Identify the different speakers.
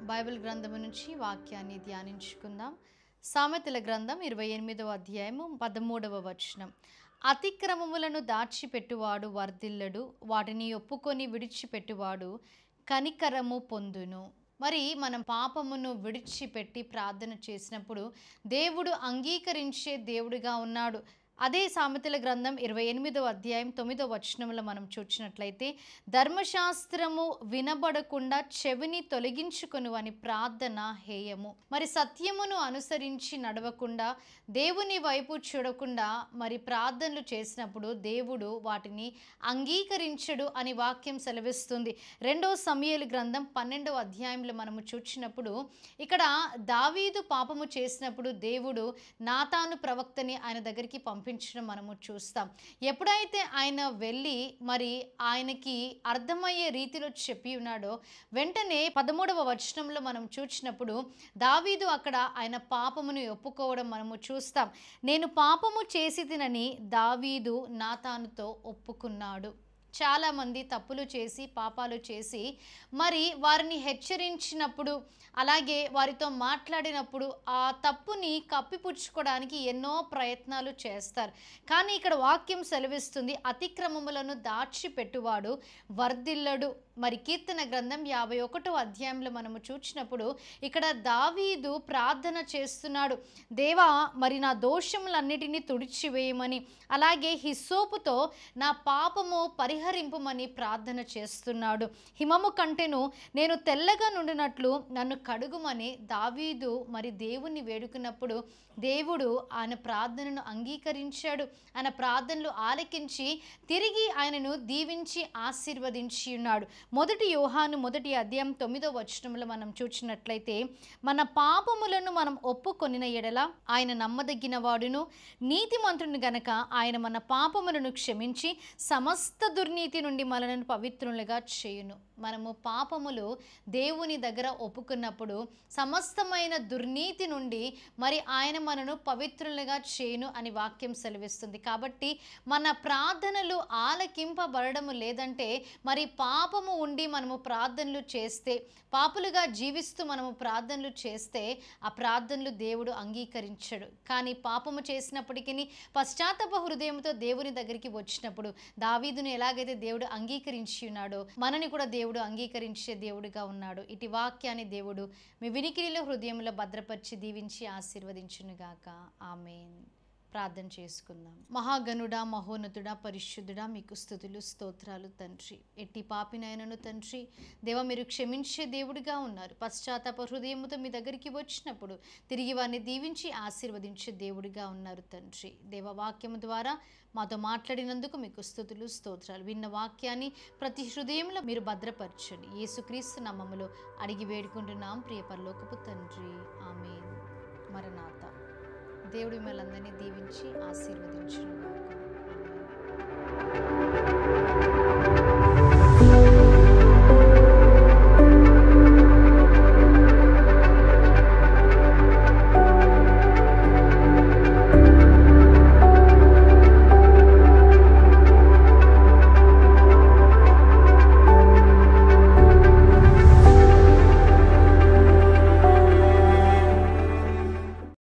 Speaker 1: Bible గ్రంథము నుంచి వాక్యాన్ని ధ్యానించుకుందాం. సామెతల గ్రంథం 28వ అధ్యాయము 13వ వచనం. అతిక్రమములను దాచిపెట్టువాడు వర్ధిల్లడు, వాటిని ఒప్పుకొని విడిచిపెట్టువాడు కనికరము పొందును. మరి మనం పాపమును విడిచిపెట్టి ప్రార్థన చేసినప్పుడు దేవుడు అంగీకరించే దేవుడిగా ఉన్నాడు. అదే సామెతల గ్రంథం 28వ అధ్యాయం 9వ వచనంలో మనం చూసినట్లయితే, ధర్మశాస్త్రము వినబడకుండా చెవిని తొలగించుకొను అని ప్రార్థన హేయము. మరి సత్యమును అనుసరించి నడవకుండా, దేవుని వైపు చూడకుండా మరి ప్రార్థనలు చేసినప్పుడు దేవుడు వాటిని అంగీకరించడు అని వాక్యం సెలవిస్తుంది. 2వ సమూయేలు గ్రంథం 12వ అధ్యాయంలో మనము చూసినప్పుడు ఇక్కడ దావీదు పాపము చేసినప్పుడు దేవుడు నాతాను ప్రవక్తని ఆయన దగ్గరికి పంపించడం మనము చూస్తాం. ఎప్పుడైతే ఆయన వెళ్ళి మరి ఆయనకి అర్థమయ్యే రీతిలో చెప్పి ఉన్నాడో, వెంటనే 13వ వచనంలో మనం చూసినప్పుడు దావీదు అక్కడ ఆయన పాపమును ఒప్పుకోవడం మనము చూస్తాం. నేను పాపము చేసి తినని దావీదు నాతానుతో ఒప్పుకున్నాడు. చాలామంది తప్పులు చేసి పాపాలు చేసి మరి వారిని హెచ్చరించినప్పుడు, అలాగే వారితో మాట్లాడినప్పుడు ఆ తప్పుని కప్పిపుచ్చుకోవడానికి ఎన్నో ప్రయత్నాలు చేస్తారు. కానీ ఇక్కడ వాక్యం సెలవిస్తుంది, అతిక్రమములను దాచిపెట్టువాడు వర్ధిల్లడు. మరి కీర్తన గ్రంథం 51వ అధ్యాయంలో మనము చూసినప్పుడు ఇక్కడ దావీదు ప్రార్థన చేస్తున్నాడు, దేవా మరి నా దోషములన్నిటినీ తుడిచివేయమని, అలాగే హిస్సోపుతో నా పాపము పరిహరింపుమని ప్రార్థన చేస్తున్నాడు. హిమము కంటెను నేను తెల్లగా నుండినట్లు నన్ను కడుగుమని దావీదు మరి దేవుణ్ణి వేడుకున్నప్పుడు దేవుడు ఆయన ప్రార్థనను అంగీకరించాడు. ఆయన ప్రార్థనలు ఆలకించి తిరిగి ఆయనను దీవించి ఆశీర్వదించి ఉన్నాడు. 1 యోహాను 1వ అధ్యాయం 9వ వచనంలో మనం చూసినట్లయితే, మన పాపములను మనం ఒప్పుకొనిన ఎడల ఆయన నమ్మదగిన వాడును నీతిమంతుని గనక ఆయన మన పాపములను క్షమించి సమస్త దుర్నీతి నుండి మనలను పవిత్రులుగా చేయును. మనము పాపములు దేవుని దగ్గర ఒప్పుకున్నప్పుడు సమస్తమైన దుర్నీతి నుండి మరి ఆయన మనను పవిత్రులుగా చేయును అని వాక్యం సెలవిస్తుంది. కాబట్టి మన ప్రార్థనలు ఆలకింపబడము లేదంటే మరి పాపము ఉండి మనము ప్రార్థనలు చేస్తే, పాపులుగా జీవిస్తూ మనము ప్రార్థనలు చేస్తే ఆ ప్రార్థనలు దేవుడు అంగీకరించడు. కానీ పాపము చేసినప్పటికీ పశ్చాత్తాప హృదయంతో దేవుని దగ్గరికి వచ్చినప్పుడు దావీదును ఎలాగైతే దేవుడు అంగీకరించి ఉన్నాడో మనని కూడా దేవుడు అంగీకరించే దేవుడిగా ఉన్నాడు. ఇటు వాక్యాన్ని దేవుడు మీ వినికిడిలో హృదయంలో భద్రపరిచి దీవించి ఆశీర్వదించునుగాక. ఆమేన్. ప్రార్థన చేసుకుందాం. మహాగణుడా, మహోన్నతుడా, పరిశుద్ధుడా, మీకు స్తుతులు స్తోత్రాలు తండ్రి. ఎట్టి పాపినైనను తండ్రి దేవ మీరు క్షమించే దేవుడిగా ఉన్నారు. పశ్చాత్తాప హృదయముతో మీ దగ్గరికి వచ్చినప్పుడు తిరిగి వారిని దీవించి ఆశీర్వదించే దేవుడిగా ఉన్నారు తండ్రి. దేవ వాక్యము ద్వారా మాతో మాట్లాడినందుకు మీకు స్తుతులు స్తోత్రాలు. విన్న వాక్యాన్ని ప్రతి హృదయంలో మీరు భద్రపరచండి. యేసుక్రీస్తు నామములో అడిగి వేడుకుంటున్నాం ప్రియ పరలోకపు తండ్రి. ఆమేన్. మరణాత. దేవుడి మిమ్మల్ని అందరినీ దీవించి ఆశీర్వదించును గాక.